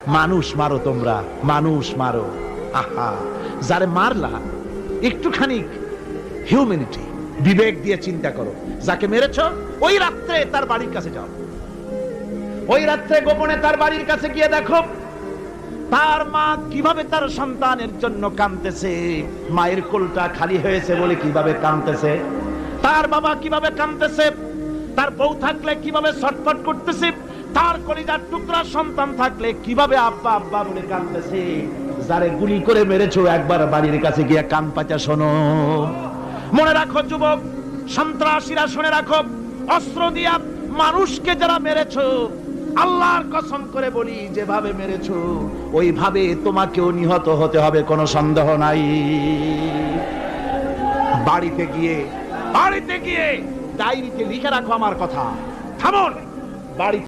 মানুষ মারো, তোমরা মানুষ মারো। আহা, যারে মারলা একটুখানি হিউম্যানিটি, বিবেক দিয়ে চিন্তা করো। যাকে মেরেছ ওই রাত্রে তার বাড়ির কাছে যাও, ওই রাত্রে গোপনে তার বাড়ির কাছে গিয়ে দেখো তার মা কিভাবে তার সন্তানের জন্য কাঁদতেছে, মায়ের কোলটা খালি হয়েছে বলে কিভাবে কাঁদতেছে, তার বাবা কিভাবে কাঁদতেছে, তার বউ থাকলে কিভাবে ছটফট করতেছে, তার কলিজার টুকরা সন্তান থাকলে কিভাবে আব্বা আব্বা বলে কাঁদতেছে। যারে গুলি করে মেরেছো একবার বাড়ির কাছে গিয়ে কান পাচা শোনো। মনে রাখো যুবক, সন্ত্রাসীরা শুনে রাখো, অস্ত্র দিয়া মানুষকে যারা মেরেছো, আল্লাহর কসম করে বলি যেভাবে মেরেছো ওইভাবে তোমাকেও নিহত হতে হবে, কোনো সন্দেহ নাই। বাড়িতে গিয়ে ডায়েরিতে লিখে রাখো আমার কথা। থামুন, বাড়ি